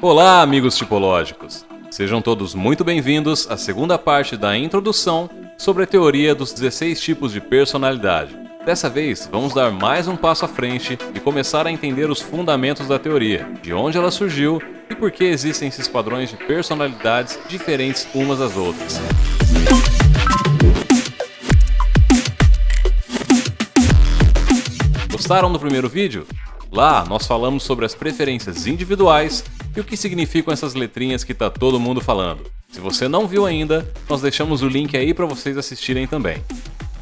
Olá, amigos tipológicos! Sejam todos muito bem-vindos à segunda parte da introdução sobre a teoria dos 16 tipos de personalidade. Dessa vez, vamos dar mais um passo à frente e começar a entender os fundamentos da teoria, de onde ela surgiu e por que existem esses padrões de personalidades diferentes umas das outras. Gostaram do primeiro vídeo? Lá, nós falamos sobre as preferências individuais e o que significam essas letrinhas que tá todo mundo falando. Se você não viu ainda, nós deixamos o link aí para vocês assistirem também.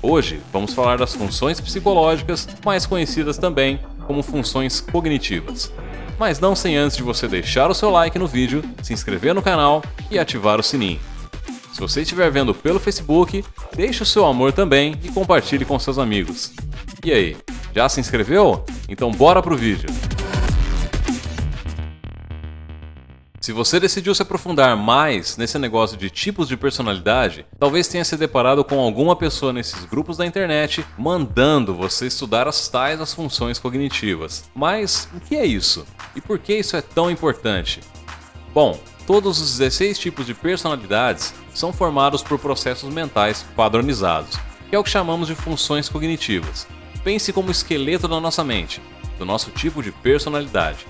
Hoje, vamos falar das funções psicológicas, mais conhecidas também como funções cognitivas. Mas não sem antes de você deixar o seu like no vídeo, se inscrever no canal e ativar o sininho. Se você estiver vendo pelo Facebook, deixe o seu amor também e compartilhe com seus amigos. E aí, já se inscreveu? Então bora pro vídeo! Se você decidiu se aprofundar mais nesse negócio de tipos de personalidade, talvez tenha se deparado com alguma pessoa nesses grupos da internet mandando você estudar as funções cognitivas. Mas o que é isso? E por que isso é tão importante? Bom, todos os 16 tipos de personalidades são formados por processos mentais padronizados, que é o que chamamos de funções cognitivas. Pense como o esqueleto da nossa mente, do nosso tipo de personalidade.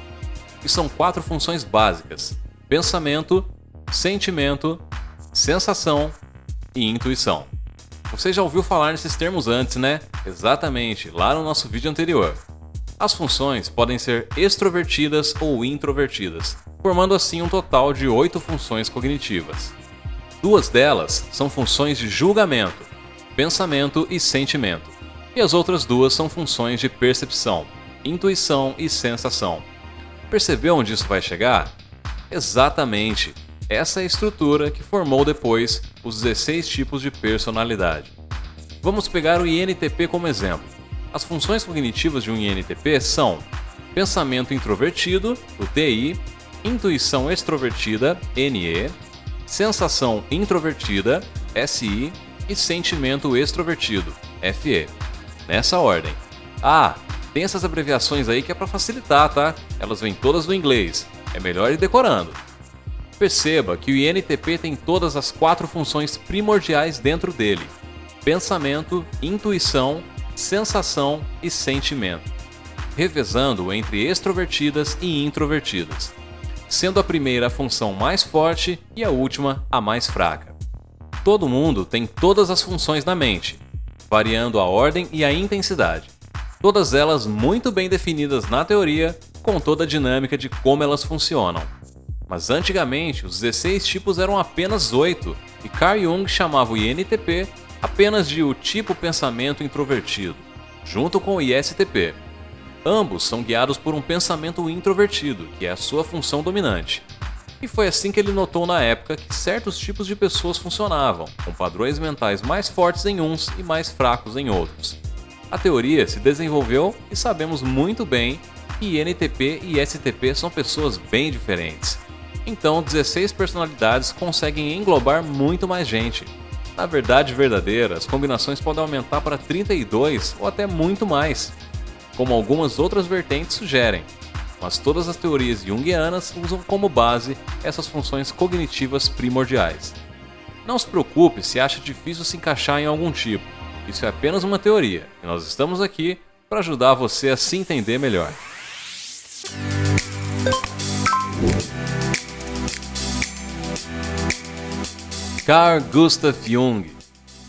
E são 4 funções básicas: pensamento, sentimento, sensação e intuição. Você já ouviu falar nesses termos antes, né? Exatamente, lá no nosso vídeo anterior. As funções podem ser extrovertidas ou introvertidas, formando assim um total de 8 funções cognitivas. 2 delas são funções de julgamento, pensamento e sentimento, e as outras 2 são funções de percepção, intuição e sensação. Percebeu onde isso vai chegar? Exatamente, essa é a estrutura que formou depois os 16 tipos de personalidade. Vamos pegar o INTP como exemplo. As funções cognitivas de um INTP são pensamento introvertido, o TI, intuição extrovertida, NE, sensação introvertida, SI e sentimento extrovertido, FE. Nessa ordem. Tem essas abreviações aí que é para facilitar, tá? Elas vêm todas do inglês. É melhor ir decorando. Perceba que o INTP tem todas as 4 funções primordiais dentro dele: pensamento, intuição, sensação e sentimento, revezando entre extrovertidas e introvertidas, sendo a primeira a função mais forte e a última a mais fraca. Todo mundo tem todas as funções na mente, variando a ordem e a intensidade. Todas elas muito bem definidas na teoria, com toda a dinâmica de como elas funcionam. Mas antigamente, os 16 tipos eram apenas 8, e Carl Jung chamava o INTP apenas de o tipo pensamento introvertido, junto com o ISTP. Ambos são guiados por um pensamento introvertido, que é a sua função dominante. E foi assim que ele notou na época que certos tipos de pessoas funcionavam, com padrões mentais mais fortes em uns e mais fracos em outros. A teoria se desenvolveu e sabemos muito bem que INTP e ISTP são pessoas bem diferentes. Então, 16 personalidades conseguem englobar muito mais gente. Na verdade verdadeira, as combinações podem aumentar para 32 ou até muito mais, como algumas outras vertentes sugerem. Mas todas as teorias junguianas usam como base essas funções cognitivas primordiais. Não se preocupe se acha difícil se encaixar em algum tipo. Isso é apenas uma teoria, e nós estamos aqui para ajudar você a se entender melhor. Carl Gustav Jung,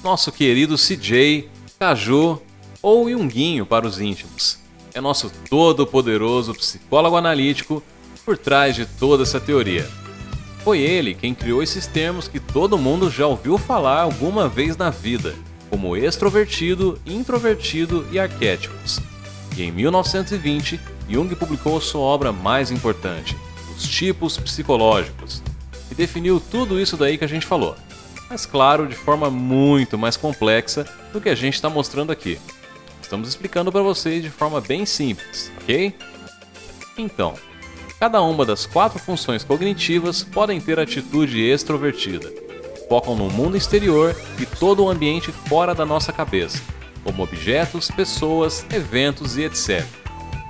nosso querido CJ, Caju ou Junguinho para os íntimos, é nosso todo-poderoso psicólogo analítico por trás de toda essa teoria. Foi ele quem criou esses termos que todo mundo já ouviu falar alguma vez na vida, como extrovertido, introvertido e arquétipos. E em 1920, Jung publicou sua obra mais importante, Os Tipos Psicológicos, e definiu tudo isso daí que a gente falou, mas claro, de forma muito mais complexa do que a gente está mostrando aqui. Estamos explicando para vocês de forma bem simples, ok? Então, cada uma das 4 funções cognitivas podem ter atitude extrovertida. Focam no mundo exterior e todo o ambiente fora da nossa cabeça, como objetos, pessoas, eventos e etc.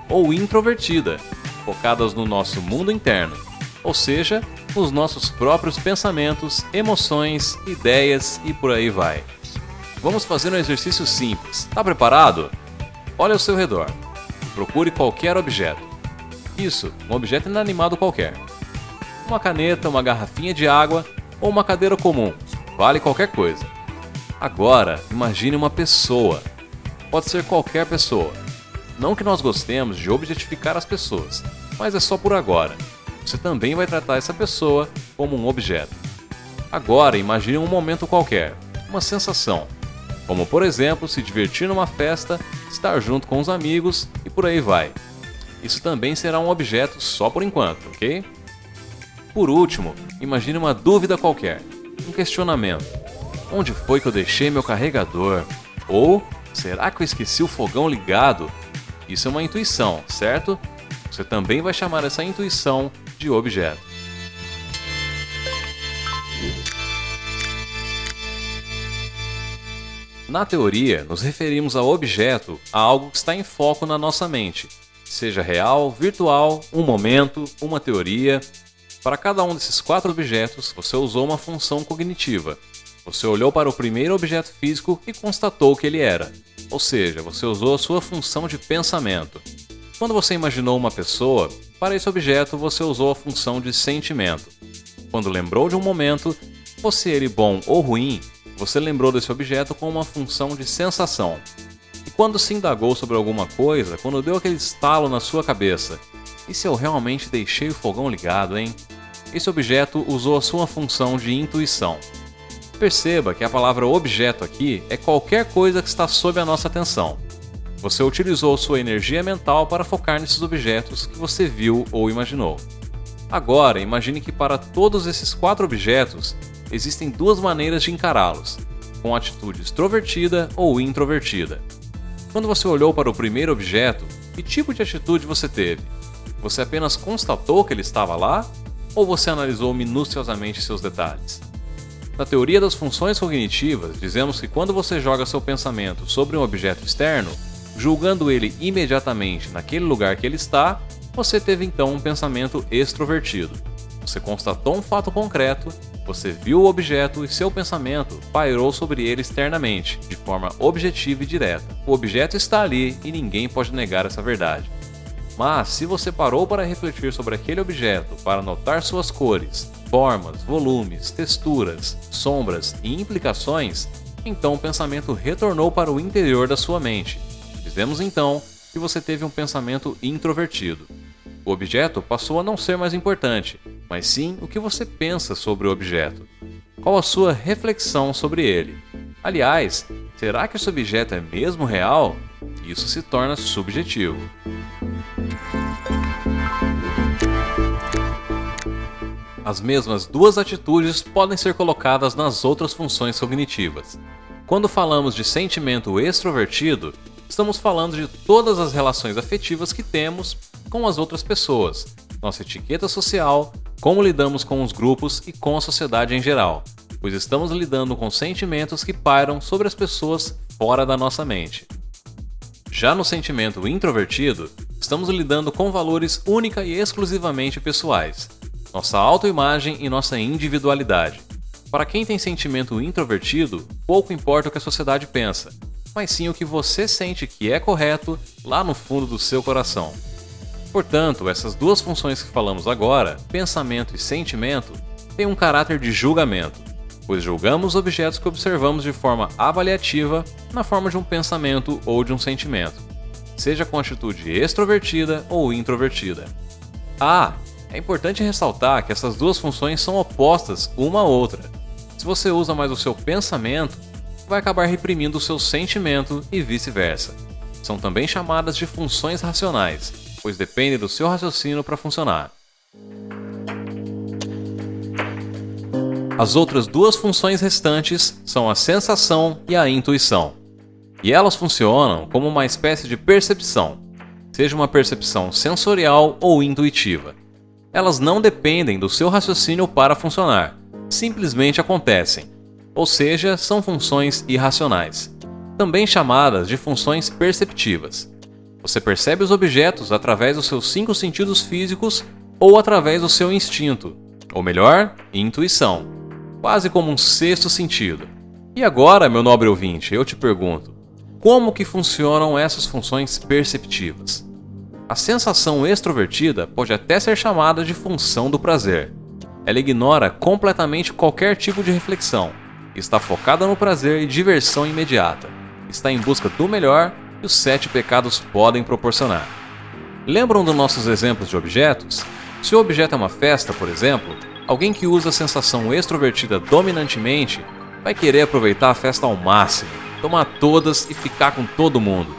Ou introvertida, focadas no nosso mundo interno, ou seja, nos nossos próprios pensamentos, emoções, ideias e por aí vai. Vamos fazer um exercício simples. Tá preparado? Olhe ao seu redor. Procure qualquer objeto. Isso, um objeto inanimado qualquer. Uma caneta, uma garrafinha de água ou uma cadeira comum. Vale qualquer coisa. Agora, imagine uma pessoa. Pode ser qualquer pessoa. Não que nós gostemos de objetificar as pessoas, mas é só por agora. Você também vai tratar essa pessoa como um objeto. Agora, imagine um momento qualquer, uma sensação. Como, por exemplo, se divertir numa festa, estar junto com os amigos e por aí vai. Isso também será um objeto só por enquanto, ok? Por último, imagine uma dúvida qualquer, um questionamento. Onde foi que eu deixei meu carregador? Ou, será que eu esqueci o fogão ligado? Isso é uma intuição, certo? Você também vai chamar essa intuição de objeto. Na teoria, nos referimos a objeto a algo que está em foco na nossa mente, seja real, virtual, um momento, uma teoria. Para cada um desses 4 objetos, você usou uma função cognitiva. Você olhou para o primeiro objeto físico e constatou que ele era, ou seja, você usou a sua função de pensamento. Quando você imaginou uma pessoa, para esse objeto você usou a função de sentimento. Quando lembrou de um momento, fosse ele bom ou ruim, você lembrou desse objeto com uma função de sensação. E quando se indagou sobre alguma coisa, quando deu aquele estalo na sua cabeça, e se eu realmente deixei o fogão ligado, hein? Esse objeto usou a sua função de intuição. Perceba que a palavra objeto aqui é qualquer coisa que está sob a nossa atenção. Você utilizou sua energia mental para focar nesses objetos que você viu ou imaginou. Agora, imagine que para todos esses 4 objetos, existem 2 maneiras de encará-los, com atitude extrovertida ou introvertida. Quando você olhou para o primeiro objeto, que tipo de atitude você teve? Você apenas constatou que ele estava lá? Ou você analisou minuciosamente seus detalhes? Na teoria das funções cognitivas, dizemos que quando você joga seu pensamento sobre um objeto externo, julgando ele imediatamente naquele lugar que ele está, você teve então um pensamento extrovertido. Você constatou um fato concreto, você viu o objeto e seu pensamento pairou sobre ele externamente, de forma objetiva e direta. O objeto está ali e ninguém pode negar essa verdade. Mas, se você parou para refletir sobre aquele objeto, para notar suas cores, formas, volumes, texturas, sombras e implicações, então o pensamento retornou para o interior da sua mente. Dizemos então que você teve um pensamento introvertido. O objeto passou a não ser mais importante, mas sim o que você pensa sobre o objeto. Qual a sua reflexão sobre ele? Aliás, será que esse objeto é mesmo real? Isso se torna subjetivo. As mesmas 2 atitudes podem ser colocadas nas outras funções cognitivas. Quando falamos de sentimento extrovertido, estamos falando de todas as relações afetivas que temos com as outras pessoas, nossa etiqueta social, como lidamos com os grupos e com a sociedade em geral, pois estamos lidando com sentimentos que pairam sobre as pessoas fora da nossa mente. Já no sentimento introvertido, estamos lidando com valores única e exclusivamente pessoais, nossa autoimagem e nossa individualidade. Para quem tem sentimento introvertido, pouco importa o que a sociedade pensa, mas sim o que você sente que é correto lá no fundo do seu coração. Portanto, essas 2 funções que falamos agora, pensamento e sentimento, têm um caráter de julgamento, pois julgamos objetos que observamos de forma avaliativa na forma de um pensamento ou de um sentimento, seja com atitude extrovertida ou introvertida. É importante ressaltar que essas 2 funções são opostas uma à outra. Se você usa mais o seu pensamento, vai acabar reprimindo o seu sentimento e vice-versa. São também chamadas de funções racionais, pois dependem do seu raciocínio para funcionar. As outras 2 funções restantes são a sensação e a intuição. E elas funcionam como uma espécie de percepção, seja uma percepção sensorial ou intuitiva. Elas não dependem do seu raciocínio para funcionar, simplesmente acontecem, ou seja, são funções irracionais, também chamadas de funções perceptivas. Você percebe os objetos através dos seus 5 sentidos físicos ou através do seu instinto, ou melhor, intuição, quase como um sexto sentido. E agora, meu nobre ouvinte, eu te pergunto, como que funcionam essas funções perceptivas? A sensação extrovertida pode até ser chamada de função do prazer. Ela ignora completamente qualquer tipo de reflexão, está focada no prazer e diversão imediata, está em busca do melhor que os 7 pecados podem proporcionar. Lembram dos nossos exemplos de objetos? Se o objeto é uma festa, por exemplo, alguém que usa a sensação extrovertida dominantemente vai querer aproveitar a festa ao máximo, tomar todas e ficar com todo mundo,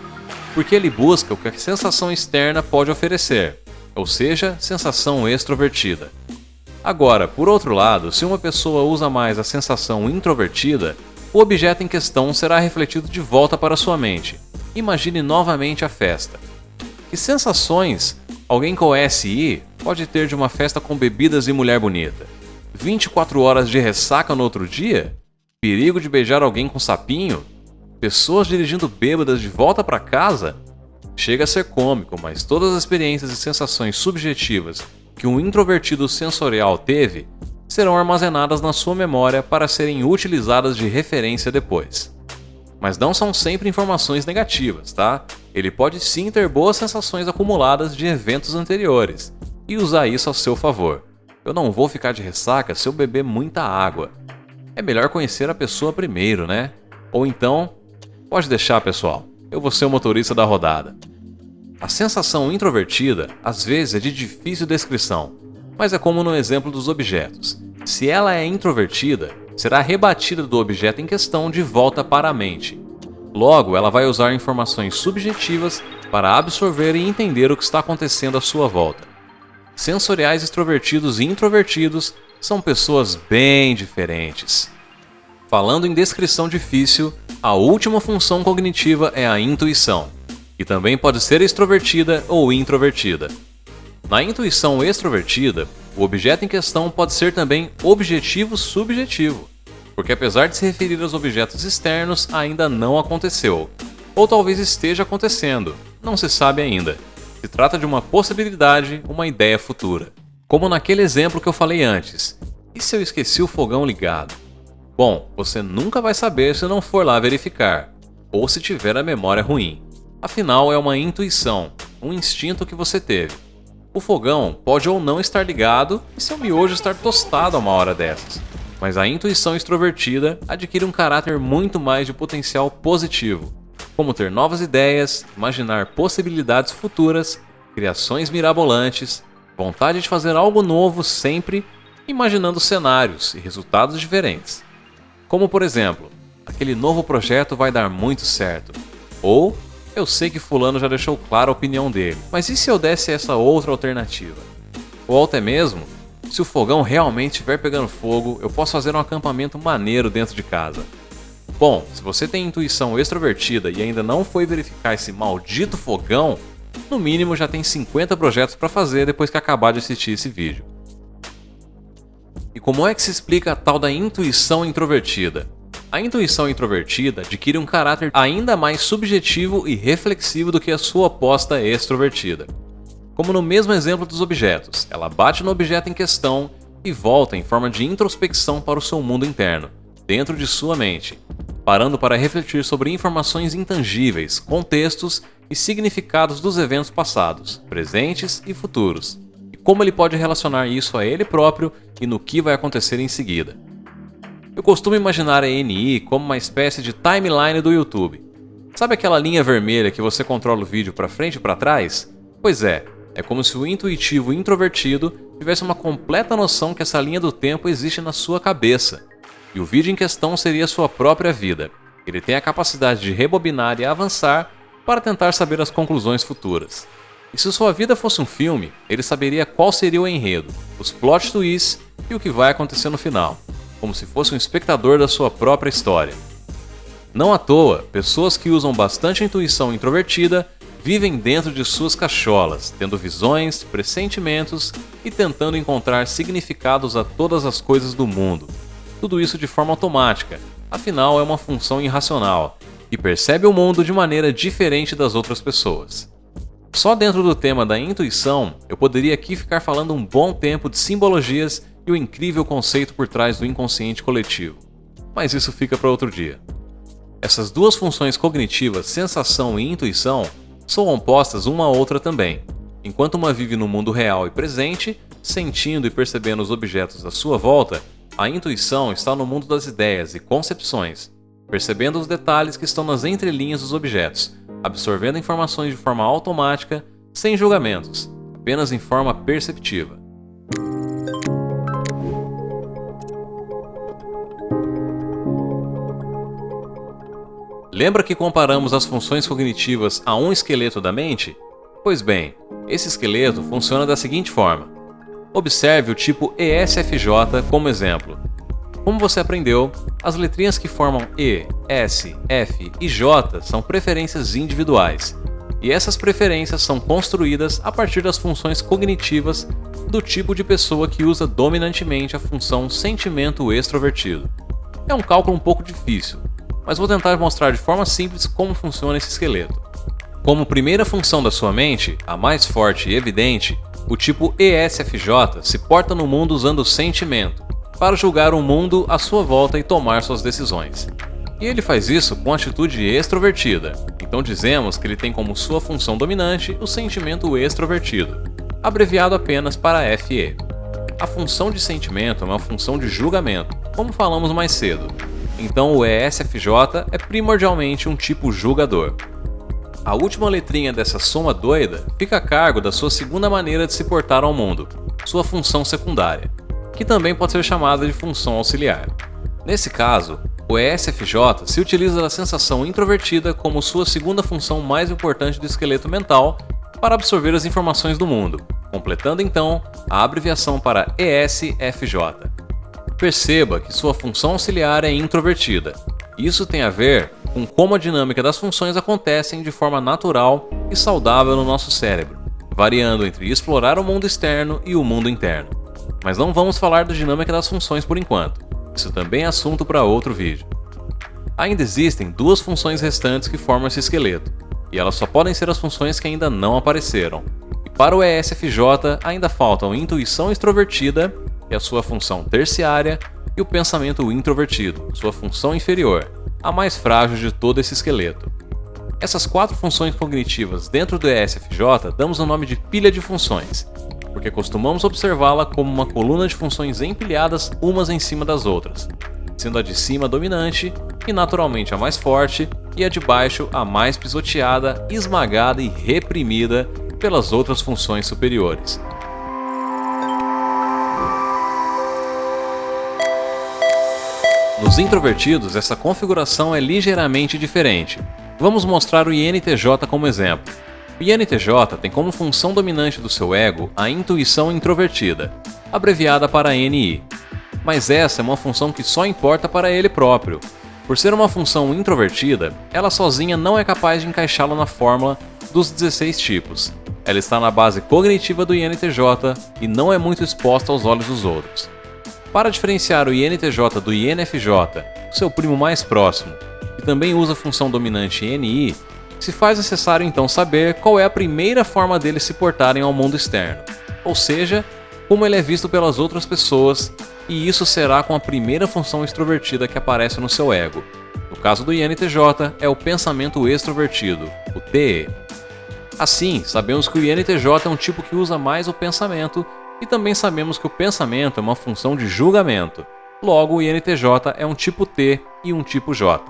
porque ele busca o que a sensação externa pode oferecer, ou seja, sensação extrovertida. Agora, por outro lado, se uma pessoa usa mais a sensação introvertida, o objeto em questão será refletido de volta para sua mente. Imagine novamente a festa. Que sensações alguém com SI pode ter de uma festa com bebidas e mulher bonita? 24 horas de ressaca no outro dia? Perigo de beijar alguém com sapinho? Pessoas dirigindo bêbadas de volta para casa? Chega a ser cômico, mas todas as experiências e sensações subjetivas que um introvertido sensorial teve serão armazenadas na sua memória para serem utilizadas de referência depois. Mas não são sempre informações negativas, tá? Ele pode sim ter boas sensações acumuladas de eventos anteriores e usar isso a seu favor. Eu não vou ficar de ressaca se eu beber muita água. É melhor conhecer a pessoa primeiro, né? Ou então, pode deixar, pessoal, eu vou ser o motorista da rodada. A sensação introvertida, às vezes, é de difícil descrição, mas é como no exemplo dos objetos. Se ela é introvertida, será rebatida do objeto em questão de volta para a mente. Logo, ela vai usar informações subjetivas para absorver e entender o que está acontecendo à sua volta. Sensoriais extrovertidos e introvertidos são pessoas bem diferentes. Falando em descrição difícil, a última função cognitiva é a intuição, que também pode ser extrovertida ou introvertida. Na intuição extrovertida, o objeto em questão pode ser também objetivo-subjetivo, porque apesar de se referir aos objetos externos, ainda não aconteceu, ou talvez esteja acontecendo, não se sabe ainda. Se trata de uma possibilidade, uma ideia futura. Como naquele exemplo que eu falei antes. E se eu esqueci o fogão ligado? Bom, você nunca vai saber se não for lá verificar, ou se tiver a memória ruim. Afinal, é uma intuição, um instinto que você teve. O fogão pode ou não estar ligado e seu miojo estar tostado a uma hora dessas. Mas a intuição extrovertida adquire um caráter muito mais de potencial positivo, como ter novas ideias, imaginar possibilidades futuras, criações mirabolantes, vontade de fazer algo novo sempre, imaginando cenários e resultados diferentes. Como por exemplo, aquele novo projeto vai dar muito certo. Ou, eu sei que fulano já deixou clara a opinião dele, mas e se eu desse essa outra alternativa? Ou até mesmo, se o fogão realmente estiver pegando fogo, eu posso fazer um acampamento maneiro dentro de casa. Bom, se você tem intuição extrovertida e ainda não foi verificar esse maldito fogão, no mínimo já tem 50 projetos para fazer depois que acabar de assistir esse vídeo. E como é que se explica a tal da intuição introvertida? A intuição introvertida adquire um caráter ainda mais subjetivo e reflexivo do que a sua oposta extrovertida. Como no mesmo exemplo dos objetos, ela bate no objeto em questão e volta em forma de introspecção para o seu mundo interno, dentro de sua mente, parando para refletir sobre informações intangíveis, contextos e significados dos eventos passados, presentes e futuros, e como ele pode relacionar isso a ele próprio e no que vai acontecer em seguida. Eu costumo imaginar a NI como uma espécie de timeline do YouTube. Sabe aquela linha vermelha que você controla o vídeo para frente e para trás? Pois é como se o intuitivo introvertido tivesse uma completa noção que essa linha do tempo existe na sua cabeça. E o vídeo em questão seria sua própria vida. Ele tem a capacidade de rebobinar e avançar para tentar saber as conclusões futuras. E se sua vida fosse um filme, ele saberia qual seria o enredo, os plot twists e o que vai acontecer no final, como se fosse um espectador da sua própria história. Não à toa, pessoas que usam bastante intuição introvertida vivem dentro de suas cacholas, tendo visões, pressentimentos e tentando encontrar significados a todas as coisas do mundo. Tudo isso de forma automática, afinal é uma função irracional, e percebe o mundo de maneira diferente das outras pessoas. Só dentro do tema da intuição, eu poderia aqui ficar falando um bom tempo de simbologias e o incrível conceito por trás do inconsciente coletivo. Mas isso fica para outro dia. Essas duas funções cognitivas, sensação e intuição, são opostas uma à outra também. Enquanto uma vive no mundo real e presente, sentindo e percebendo os objetos à sua volta, a intuição está no mundo das ideias e concepções, percebendo os detalhes que estão nas entrelinhas dos objetos, absorvendo informações de forma automática, sem julgamentos, apenas em forma perceptiva. Lembra que comparamos as funções cognitivas a um esqueleto da mente? Pois bem, esse esqueleto funciona da seguinte forma. Observe o tipo ESFJ como exemplo. Como você aprendeu, as letrinhas que formam E, S, F e J são preferências individuais, e essas preferências são construídas a partir das funções cognitivas do tipo de pessoa que usa dominantemente a função sentimento extrovertido. É um cálculo um pouco difícil, mas vou tentar mostrar de forma simples como funciona esse esqueleto. Como primeira função da sua mente, a mais forte e evidente, o tipo ESFJ se porta no mundo usando o sentimento, para julgar o mundo à sua volta e tomar suas decisões. E ele faz isso com atitude extrovertida, então dizemos que ele tem como sua função dominante o sentimento extrovertido, abreviado apenas para FE. A função de sentimento é uma função de julgamento, como falamos mais cedo, então o ESFJ é primordialmente um tipo julgador. A última letrinha dessa soma doida fica a cargo da sua segunda maneira de se portar ao mundo, sua função secundária, que também pode ser chamada de função auxiliar. Nesse caso, o ESFJ se utiliza da sensação introvertida como sua segunda função mais importante do esqueleto mental para absorver as informações do mundo, completando então a abreviação para ESFJ. Perceba que sua função auxiliar é introvertida. Isso tem a ver com como a dinâmica das funções acontecem de forma natural e saudável no nosso cérebro, variando entre explorar o mundo externo e o mundo interno. Mas não vamos falar da dinâmica das funções por enquanto, isso também é assunto para outro vídeo. Ainda existem duas funções restantes que formam esse esqueleto, e elas só podem ser as funções que ainda não apareceram. E para o ESFJ ainda faltam intuição extrovertida, que é a sua função terciária, e o pensamento introvertido, sua função inferior, a mais frágil de todo esse esqueleto. Essas quatro funções cognitivas dentro do ESFJ damos o nome de pilha de funções, porque costumamos observá-la como uma coluna de funções empilhadas umas em cima das outras, sendo a de cima dominante e naturalmente a mais forte, e a de baixo a mais pisoteada, esmagada e reprimida pelas outras funções superiores. Nos introvertidos, essa configuração é ligeiramente diferente. Vamos mostrar o INTJ como exemplo. O INTJ tem como função dominante do seu ego a intuição introvertida, abreviada para NI. Mas essa é uma função que só importa para ele próprio. Por ser uma função introvertida, ela sozinha não é capaz de encaixá-la na fórmula dos 16 tipos. Ela está na base cognitiva do INTJ e não é muito exposta aos olhos dos outros. Para diferenciar o INTJ do INFJ, seu primo mais próximo, que também usa a função dominante NI, se faz necessário então saber qual é a primeira forma deles se portarem ao mundo externo, ou seja, como ele é visto pelas outras pessoas, e isso será com a primeira função extrovertida que aparece no seu ego. No caso do INTJ, é o pensamento extrovertido, o TE. Assim, sabemos que o INTJ é um tipo que usa mais o pensamento, e também sabemos que o pensamento é uma função de julgamento. Logo, o INTJ é um tipo T e um tipo J.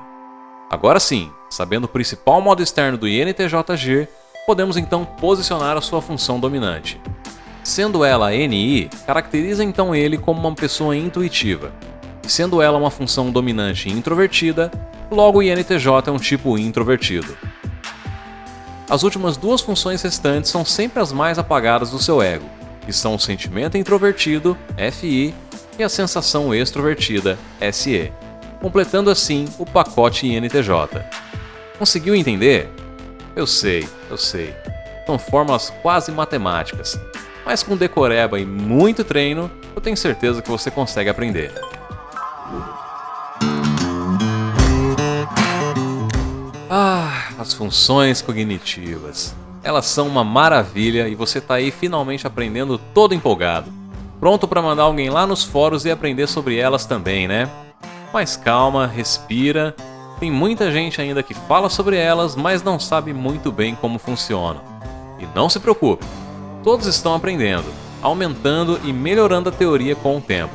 Agora sim, sabendo o principal modo externo do INTJ-G, podemos então posicionar a sua função dominante. Sendo ela a NI, caracteriza então ele como uma pessoa intuitiva. E sendo ela uma função dominante e introvertida, logo o INTJ é um tipo introvertido. As últimas duas funções restantes são sempre as mais apagadas do seu ego, que são o sentimento introvertido, FI, e a sensação extrovertida, SE, completando assim o pacote INTJ. Conseguiu entender? Eu sei. São fórmulas quase matemáticas, mas com decoreba e muito treino, eu tenho certeza que você consegue aprender. As funções cognitivas. Elas são uma maravilha e você tá aí finalmente aprendendo todo empolgado. Pronto para mandar alguém lá nos fóruns e aprender sobre elas também, né? Mas calma, respira. Tem muita gente ainda que fala sobre elas, mas não sabe muito bem como funcionam. E não se preocupe, todos estão aprendendo, aumentando e melhorando a teoria com o tempo,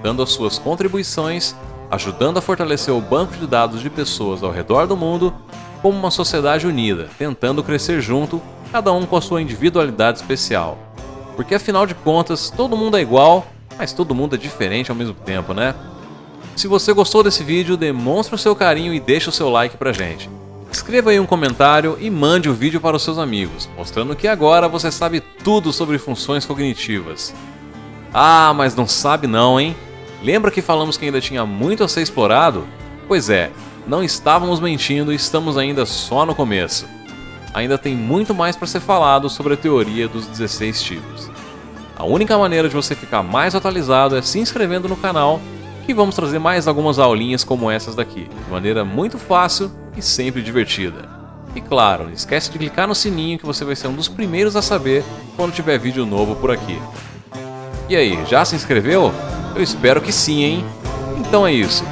dando as suas contribuições, ajudando a fortalecer o banco de dados de pessoas ao redor do mundo, como uma sociedade unida, tentando crescer junto, cada um com a sua individualidade especial. Porque afinal de contas, todo mundo é igual, mas todo mundo é diferente ao mesmo tempo, né? Se você gostou desse vídeo, demonstre o seu carinho e deixe o seu like pra gente. Escreva aí um comentário e mande o vídeo para os seus amigos, mostrando que agora você sabe tudo sobre funções cognitivas. Ah, mas não sabe não, hein? Lembra que falamos que ainda tinha muito a ser explorado? Pois é, não estávamos mentindo e estamos ainda só no começo. Ainda tem muito mais para ser falado sobre a teoria dos 16 tipos. A única maneira de você ficar mais atualizado é se inscrevendo no canal, que vamos trazer mais algumas aulinhas como essas daqui, de maneira muito fácil e sempre divertida. E claro, não esquece de clicar no sininho que você vai ser um dos primeiros a saber quando tiver vídeo novo por aqui. E aí, já se inscreveu? Eu espero que sim, hein? Então é isso.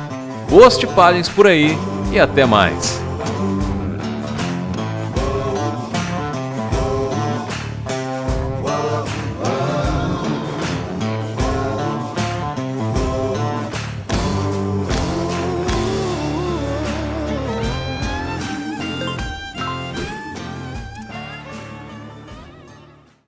Boas tipagens por aí e até mais!